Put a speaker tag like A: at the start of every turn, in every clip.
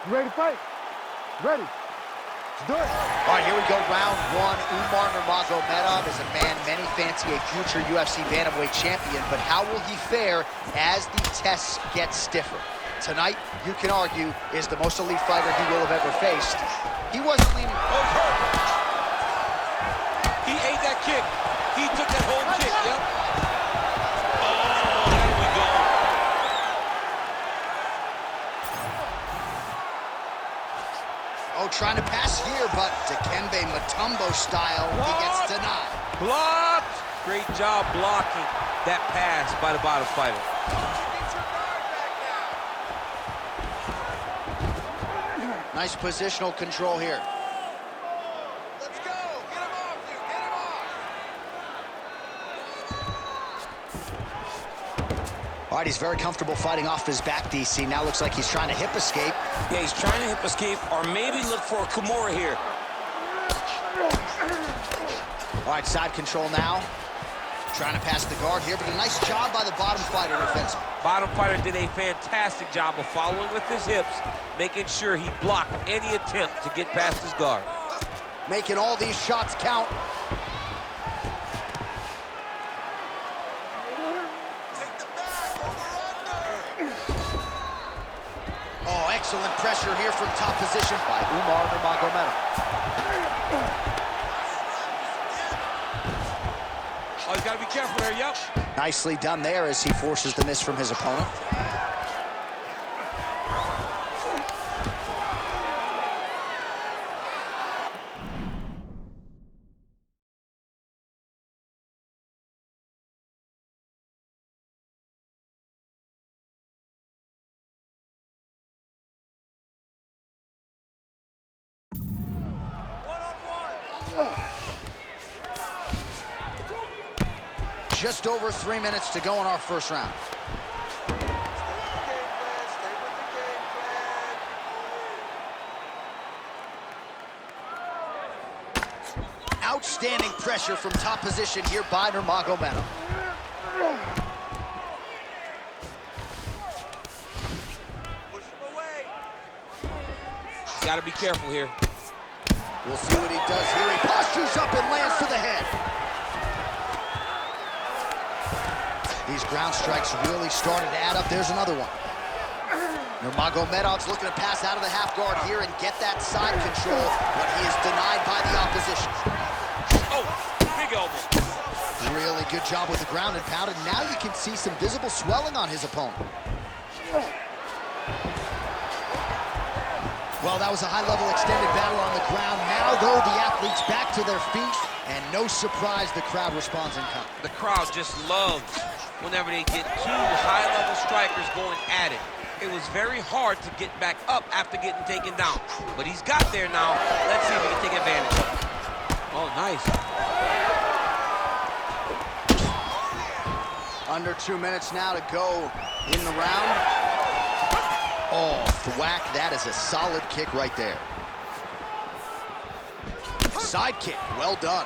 A: You ready to fight? Ready. Let's do it.
B: All right, here we go, round one. Umar Nurmagomedov is a man many fancy a future UFC bantamweight champion, but how will he fare as the tests get stiffer? Tonight, you can argue, is the most elite fighter he will have ever faced. He wasn't leaning...
C: Oh, he's hurt. He ate that kick. He took that whole kick, yep. Oh, there we go.
B: Oh, trying to pass here, but Dikembe Mutombo style, he gets denied.
C: Blocked. Great job blocking that pass by the bottom fighter.
B: Nice positional control here.
D: Let's go. Get him off you. Get him off.
B: All right, he's very comfortable fighting off his back, DC. Now looks like he's trying to hip escape.
C: Yeah, he's trying to hip escape or maybe look for a Kimura here.
B: All right, side control now. Trying to pass the guard here, but a nice job by the bottom fighter defensively.
C: Bottom fighter did a fantastic job of following with his hips, making sure he blocked any attempt to get past his guard.
B: Making all these shots count. Oh, excellent pressure here from top position by Umar Nurmagomedov.
C: Oh, he's got to be careful there, yep.
B: Nicely done there as he forces the miss from his opponent. Just over 3 minutes to go in our first round. Outstanding pressure from top position here by Nurmagomedov.
C: Got to be careful here.
B: We'll see what he does here. He postures up and lands to the head. These ground strikes really started to add up. There's another one. Nurmagomedov's looking to pass out of the half guard here and get that side control, but he is denied by the opposition.
C: Oh, big elbow.
B: Really good job with the ground and pound, and now you can see some visible swelling on his opponent. Well, that was a high-level extended battle on the ground. Now, though, the athletes back to their feet, and no surprise, the crowd responds in kind.
C: The crowd just loves whenever they get two high-level strikers going at it. It was very hard to get back up after getting taken down. But he's got there now. Let's see if he can take advantage of it. Oh, nice.
B: Under 2 minutes now to go in the round. Oh, thwack. That is a solid kick right there. Side kick. Well done.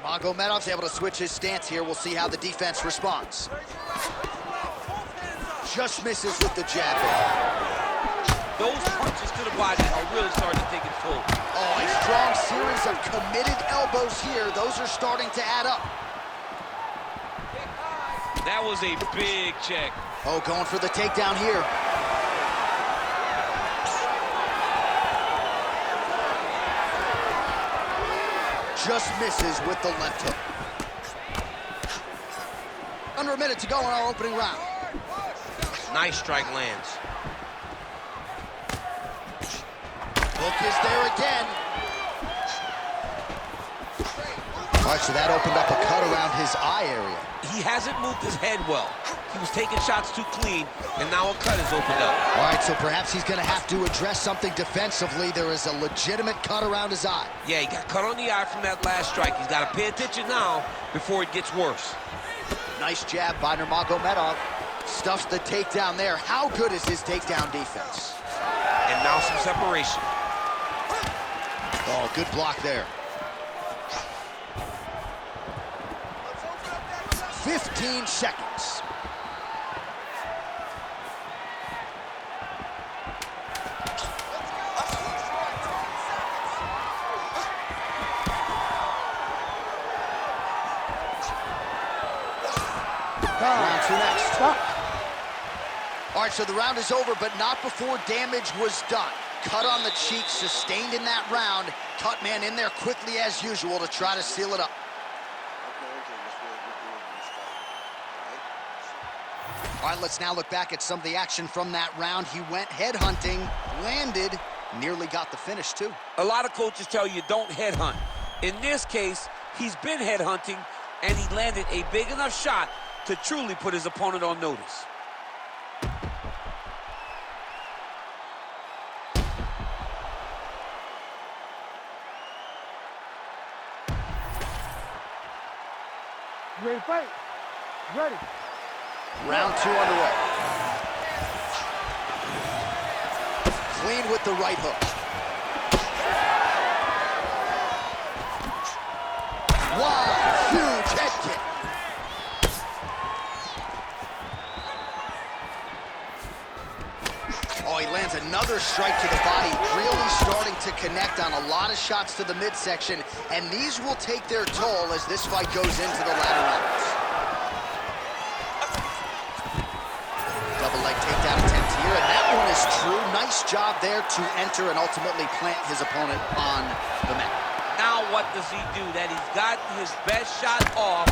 B: Nurmagomedov's able to switch his stance here. We'll see how the defense responds. Just misses with the jab there.
C: Those punches to the body are really starting to take its toll.
B: Oh, a strong series of committed elbows here. Those are starting to add up.
C: That was a big check.
B: Oh, going for the takedown here. Just misses with the left hook. Under a minute to go in our opening round.
C: Nice strike lands.
B: Hook is there again. All right, so that opened up a cut around his eye area.
C: He hasn't moved his head well. He was taking shots too clean, and now a cut is opened up.
B: All right, so perhaps he's going to have to address something defensively. There is a legitimate cut around his eye.
C: Yeah, he got cut on the eye from that last strike. He's got to pay attention now before it gets worse.
B: Nice jab by Nurmagomedov. Stuffs the takedown there. How good is his takedown defense?
C: And now some separation.
B: Oh, good block there. 15 seconds. Round two next.
A: Stop.
B: All right, so the round is over, but not before damage was done. Cut on the cheek, sustained in that round. Cut man in there quickly as usual to try to seal it up. All right, let's now look back at some of the action from that round. He went headhunting, landed, nearly got the finish too.
C: A lot of coaches tell you don't headhunt. In this case, he's been headhunting, and he landed a big enough shot to truly put his opponent on notice.
A: You ready to fight? Ready.
B: Round two underway. Clean with the right hook. Wow, huge head kick. Oh, he lands another strike to the body, really starting to connect on a lot of shots to the midsection, and these will take their toll as this fight goes into the latter rounds. Double leg takedown attempt here, and that one is true. Nice job there to enter and ultimately plant his opponent on the mat.
C: Now what does he do? That he's got his best shot off,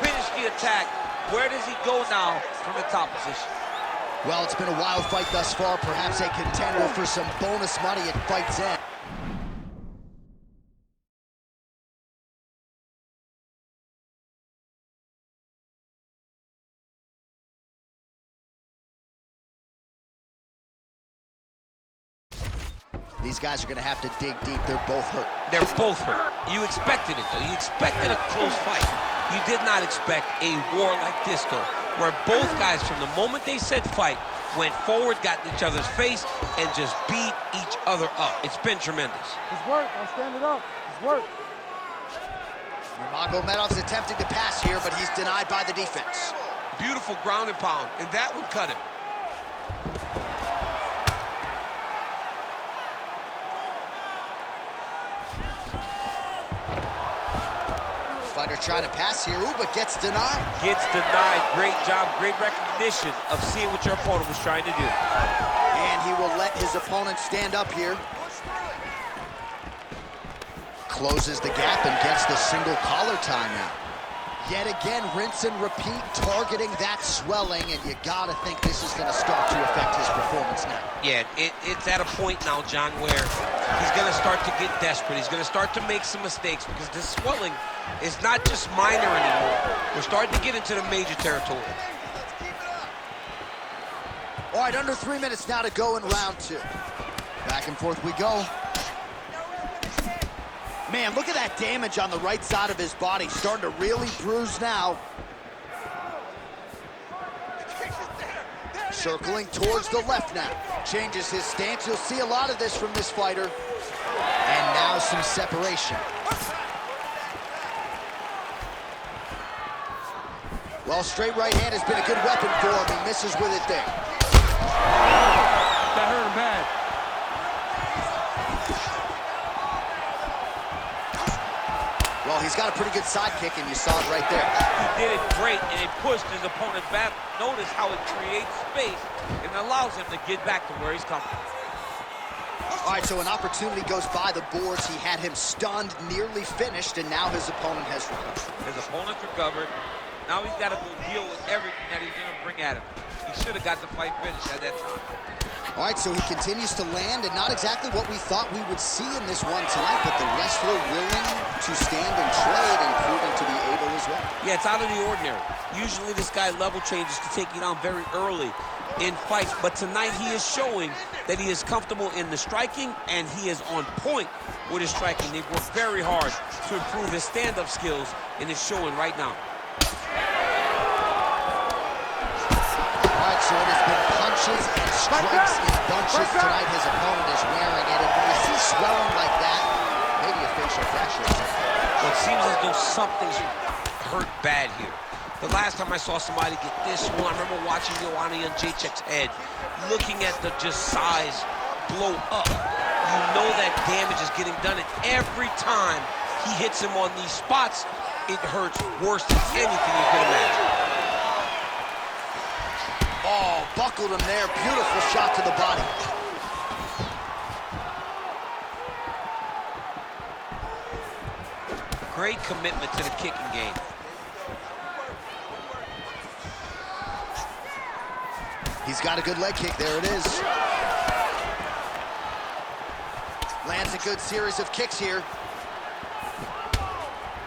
C: finish the attack. Where does he go now from the top position?
B: Well, it's been a wild fight thus far, perhaps a contender for some bonus money at fight's end. These guys are going to have to dig deep. They're both hurt.
C: They're both hurt. You expected it, though. You expected a close fight. You did not expect a war like this, though, where both guys, from the moment they said fight, went forward, got in each other's face, and just beat each other up. It's been tremendous.
A: It's work. I'll stand it up. It's work.
B: Nurmagomedov's attempting to pass here, but he's denied by the defense.
C: Beautiful ground and pound, and that would cut him.
B: Fighter trying to pass here, ooh, but gets denied.
C: Gets denied. Great job, great recognition of seeing what your opponent was trying to do.
B: And he will let his opponent stand up here. Closes the gap and gets the single collar tie now. Yet again, rinse and repeat, targeting that swelling, and you gotta think this is gonna start to affect his performance now.
C: Yeah, it's at a point now, John, where he's gonna start to get desperate. He's gonna start to make some mistakes because this swelling is not just minor anymore. We're starting to get into the major territory.
B: All right, under 3 minutes now to go in round two. Back and forth we go. Man, look at that damage on the right side of his body. Starting to really bruise now. Circling towards the left now. Changes his stance. You'll see a lot of this from this fighter. And now some separation. Well, straight right hand has been a good weapon for him. He misses with it there.
A: That hurt him bad.
B: Well, he's got a pretty good sidekick, and you saw it right there.
C: He did it great, and it pushed his opponent back. Notice how it creates space and allows him to get back to where he's coming.
B: All right, so an opportunity goes by the boards. He had him stunned, nearly finished, and now his opponent has recovered.
C: His opponent's recovered. Now he's got to go deal with everything that he's going to bring at him. He should have got the fight finished at that time.
B: All right, so he continues to land, and not exactly what we thought we would see in this one tonight, but the wrestler willing to stand and trade and proving to be able as well.
C: Yeah, it's out of the ordinary. Usually this guy level changes to take you down very early in fights, but tonight he is showing that he is comfortable in the striking, and he is on point with his striking. They've worked very hard to improve his stand-up skills, and it's showing right now.
B: So it has been punches and strikes in bunches tonight. His opponent is wearing it. And when you see swelling like that, maybe a facial fracture.
C: Well, it seems as though something's hurt bad here. The last time I saw somebody get this one, I remember watching Joanna Jędrzejczyk's head, looking at the just size blow up. You know that damage is getting done, and every time he hits him on these spots, it hurts worse than anything you could imagine.
B: Oh, buckled him there. Beautiful shot to the body.
C: Great commitment to the kicking game.
B: He's got a good leg kick. There it is. Lands a good series of kicks here.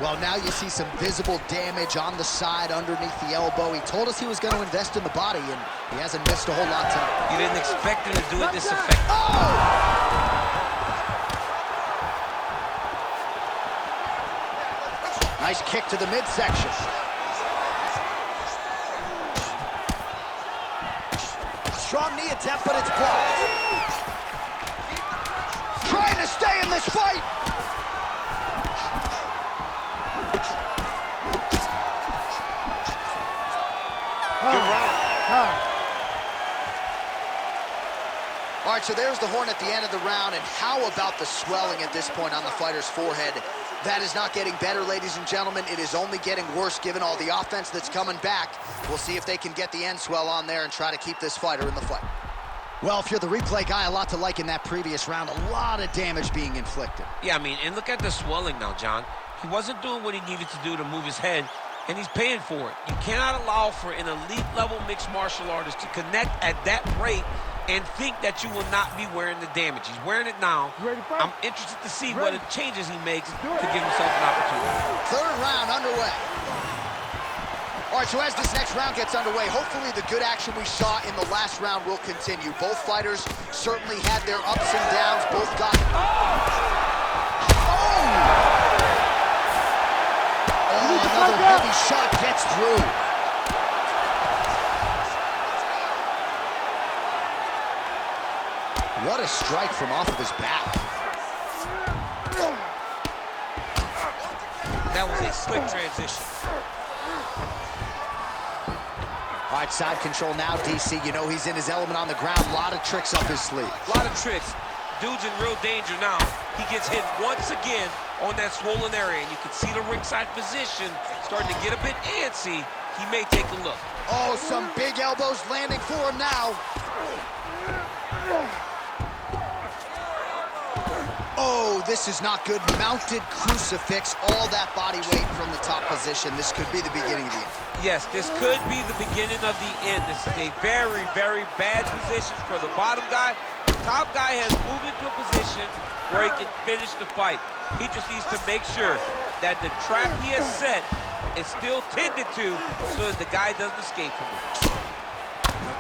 B: Well, now you see some visible damage on the side underneath the elbow. He told us he was going to invest in the body, and he hasn't missed a whole lot tonight.
C: You didn't expect him to do it this effective.
B: Oh! Nice kick to the midsection. Strong knee attempt, but it's blocked. Trying to stay in this fight. Good round. All right, so there's the horn at the end of the round, and how about the swelling at this point on the fighter's forehead? That is not getting better, ladies and gentlemen. It is only getting worse given all the offense that's coming back. We'll see if they can get the end swell on there and try to keep this fighter in the fight. Well, if you're the replay guy, a lot to like in that previous round. A lot of damage being inflicted.
C: Yeah, I mean, and look at the swelling now, John. He wasn't doing what he needed to do to move his head, and he's paying for it. You cannot allow for an elite-level mixed martial artist to connect at that rate and think that you will not be wearing the damage. He's wearing it now. I'm interested to see what changes he makes to give himself an opportunity.
B: Third round underway. All right, so as this next round gets underway, hopefully the good action we saw in the last round will continue. Both fighters certainly had their ups and downs. Both got... Another heavy shot gets through. What a strike from off of his back.
C: That was a slick transition.
B: All right, side control now, DC. You know he's in his element on the ground. A lot of tricks up his sleeve.
C: A lot of tricks. Dude's in real danger now. He gets hit once again on that swollen area, and you can see the ringside position starting to get a bit antsy. He may take a look.
B: Oh, some big elbows landing for him now. Oh, this is not good. Mounted crucifix, all that body weight from the top position. This could be the beginning of the end.
C: Yes, this could be the beginning of the end. This is a very, very bad position for the bottom guy. The top guy has moved into a position where he can finish the fight. He just needs to make sure that the trap he has set is still tended to so that the guy doesn't escape from it.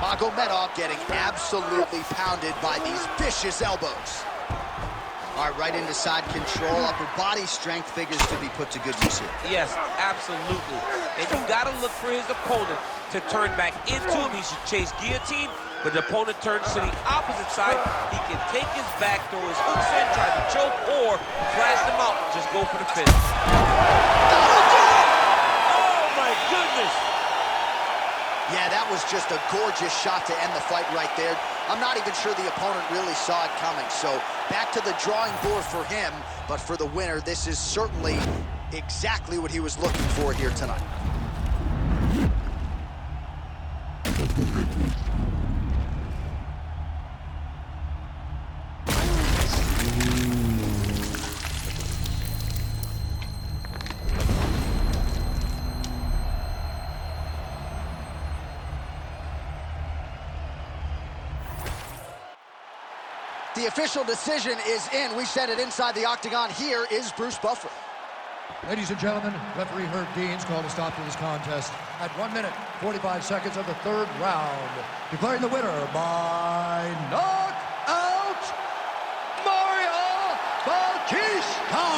B: Magomedov getting absolutely pounded by these vicious elbows. All right, right into side control. Upper body strength figures to be put to good use here.
C: Yes, absolutely. And you got to look for his opponent to turn back into him. He should chase guillotine, but the opponent turns to the opposite side. He can take his back, throw his hooks in, try to choke, or flash them out and just go for the finish. Oh, my goodness.
B: Yeah, that was just a gorgeous shot to end the fight right there. I'm not even sure the opponent really saw it coming. So back to the drawing board for him, but for the winner, this is certainly exactly what he was looking for here tonight. The official decision is in. We said it inside the octagon. Here is Bruce Buffer.
A: Ladies and gentlemen, referee Herb Dean's called a stop to this contest at 1 minute, 45 seconds of the third round, declaring the winner by knockout, Mario Bautista!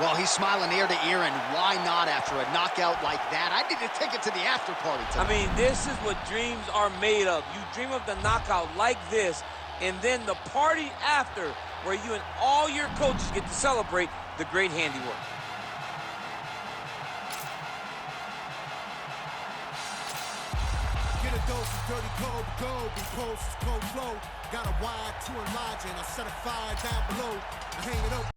B: Well, he's smiling ear to ear, and why not after a knockout like that? I need to take it to the after party tonight.
C: I mean, this is what dreams are made of. You dream of the knockout like this, and then the party after, where you and all your coaches get to celebrate the great handiwork.
E: dose of dirty cold gold. Be post cold flow. Got a wire to enlarge and I set a fire down below. I hang it up